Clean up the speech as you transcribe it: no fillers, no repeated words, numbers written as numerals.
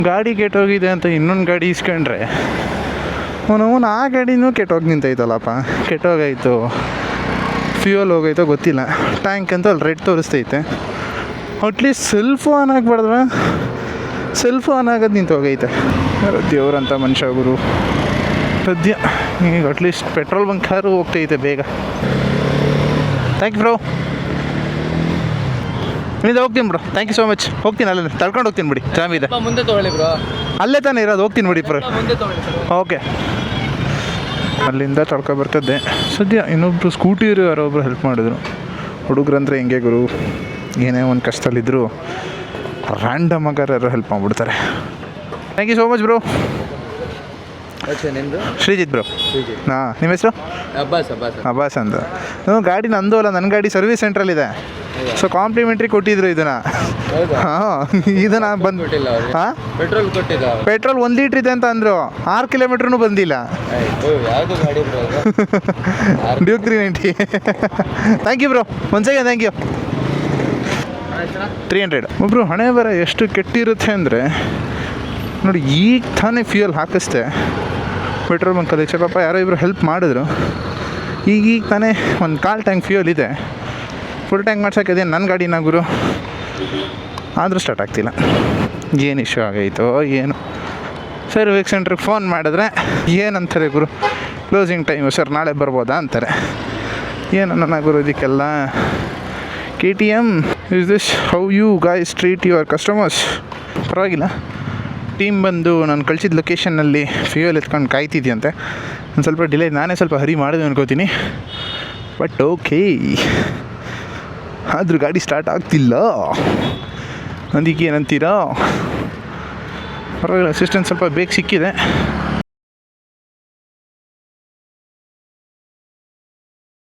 ಗಾಡಿ ಕೆಟ್ಟೋಗಿದೆ ಅಂತ ಇನ್ನೊಂದು ಗಾಡಿ ಇಸ್ಕೊಂಡ್ರೆ ಅವನು ಆ ಗಾಡಿನೂ ಕೆಟ್ಟೋಗಿ ನಿಂತೈತಲ್ಲಪ್ಪ, ಕೆಟ್ಟೋಗಾಯಿತು, ಫ್ಯೂಯಲ್ ಹೋಗೈತೋ ಗೊತ್ತಿಲ್ಲ, ಟ್ಯಾಂಕ್ ಅಂತ ಅಲ್ಲಿ ರೆಡ್ ತೋರಿಸ್ತೈತೆ. ಅಟ್ಲೀಸ್ಟ್ ಸೆಲ್ಫು ಆನ್ ಆಗಬಾರ್ದ್ರ, ಸೆಲ್ಫು ಆನ್ ಆಗೋದು ನಿಂತು ಹೋಗೈತೆ. ದೇವ್ರಂಥ ಮನುಷ್ಯ ಗುರು. ಸದ್ಯ ಈಗ ಅಟ್ಲೀಸ್ಟ್ ಪೆಟ್ರೋಲ್ ಬಂಕ್ ಕಾರು ಹೋಗ್ತೈತೆ ಬೇಗ. Thank you bro. ಇಲ್ಲಿಂದ ಹೋಗ್ತೀನಿ bro, thank you so much. ಹೋಗ್ತೀನಿ, ಅಲ್ಲೇ ತಳ್ಕೊಂಡು ಹೋಗ್ತೀನಿ ಬಿಡಿ, ಜಾಮ್ ಇದೆ ಮುಂದೆ ತೊಗೊಳ್ಳಿ ಬ್ರೋ, ಅಲ್ಲೇ ತಾನೇ ಇರೋದು. ಹೋಗ್ತೀನಿ ಬಿಡಿ ಬ್ರೋ. ಮುಂದೆ ತೊಗೊಳ್ಳಿ. ಓಕೆ, ಅಲ್ಲಿಂದ ತಳ್ಕೊ ಬರ್ತದ್ದೆ. ಸದ್ಯ ಇನ್ನೊಬ್ರು ಸ್ಕೂಟಿರು ಯಾರೊಬ್ರು ಹೆಲ್ಪ್ ಮಾಡಿದ್ರು. ಹುಡುಗರಂದ್ರೆ ಹೆಂಗೆ ಗುರು, ಏನೇ ಒಂದು ಕಷ್ಟದಲ್ಲಿದ್ದರು ರ್ಯಾಂಡಮ್ ಆಗಾರ ಯಾರು ಹೆಲ್ಪ್ ಮಾಡಿಬಿಡ್ತಾರೆ. Thank you so much bro. ನಿಮ್ಮದು ಶ್ರೀಜಿತ್ ಬ್ರೋ. ಹಾಂ, ನಿಮ್ಮ ಹೆಸರು? ಅಬ್ಬಾಸ್ ಅಂತ. ಗಾಡಿ ನಂದು ಅಲ್ಲ, ನನ್ನ ಗಾಡಿ ಸರ್ವಿಸ್ ಸೆಂಟ್ರಲ್ಲಿದೆ. ಸೊ ಕಾಂಪ್ಲಿಮೆಂಟ್ರಿ ಕೊಟ್ಟಿದ್ರು ಇದನ್ನು. ಹಾಂ, ಇದನ್ನು ಬಂದು ಹಾಂ ಪೆಟ್ರೋಲ್ ಕೊಟ್ಟಿಲ್ಲ, ಪೆಟ್ರೋಲ್ 1 ಲೀಟ್ರ್ ಇದೆ ಅಂತ ಅಂದರು. 6 ಕಿಲೋಮೀಟ್ರೂ ಬಂದಿಲ್ಲ. ಡ್ಯೂಕ್ 390. ಥ್ಯಾಂಕ್ ಯು ಬ್ರೋ, ಒಂದು ಸೆಕೆಂಡ್. Thank you. 300. ಒಬ್ಬರು ಹಣೆ ಬರ ಎಷ್ಟು ಕೆಟ್ಟಿರುತ್ತೆ ಅಂದರೆ ನೋಡಿ, ಈಗ ತಾನೇ ಫ್ಯೂಯಲ್ ಹಾಕಿಸ್ದೆ ಪೆಟ್ರೋಲ್ ಬಂಕಲ್ಲಿ. ಪಾಪ ಯಾರೋ ಇಬ್ಬರು ಹೆಲ್ಪ್ ಮಾಡಿದ್ರು. ಈಗ ತಾನೇ ಒಂದು 1/4 ಟ್ಯಾಂಕ್ ಫ್ಯೂಯಲ್ ಇದೆ. ಫುಲ್ ಟ್ಯಾಂಕ್ ಮಾಡ್ಸೋಕ್ಕಿದೆ ನನ್ನ ಗಾಡಿನ ಗುರು, ಆದರೂ ಸ್ಟಾರ್ಟ್ ಆಗ್ತಿಲ್ಲ. ಏನು ಇಶ್ಯೂ ಆಗೈತೋ ಏನು. ಸರ್ವಿಸ್ ಸೆಂಟ್ರಿಗೆ ಫೋನ್ ಮಾಡಿದ್ರೆ ಏನಂತಾರೆ ಗುರು, ಕ್ಲೋಸಿಂಗ್ ಟೈಮು ಸರ್, ನಾಳೆ ಬರ್ಬೋದಾ ಅಂತಾರೆ. ಏನು ನನ್ನ ಗುರು ಇದಕ್ಕೆಲ್ಲ. KTM, is this how you guys treat your customers? ಪರವಾಗಿಲ್ಲ. ಟೀಮ್ ಬಂದು ನಾನು ಕಳಿಸಿದ ಲೊಕೇಶನ್ನಲ್ಲಿ ಫ್ಯೂಯಲ್ ಎತ್ಕೊಂಡು ಕಾಯ್ತಿದ್ಯಂತೆ. ಒಂದು ಸ್ವಲ್ಪ ಡಿಲೇ, ನಾನೇ ಸ್ವಲ್ಪ ಹರಿ ಮಾಡಿದೆ ಅನ್ಕೋತೀನಿ. ಬಟ್ ಓಕೆ, ಆದರೂ ಗಾಡಿ ಸ್ಟಾರ್ಟ್ ಆಗ್ತಿಲ್ಲ. ಅದಕ್ಕೆ ಏನಂತೀರಾ? ಪರವಾಗಿಲ್ಲ, ಅಸಿಸ್ಟೆಂಟ್ ಸ್ವಲ್ಪ ಬೇಗ ಸಿಕ್ಕಿದೆ.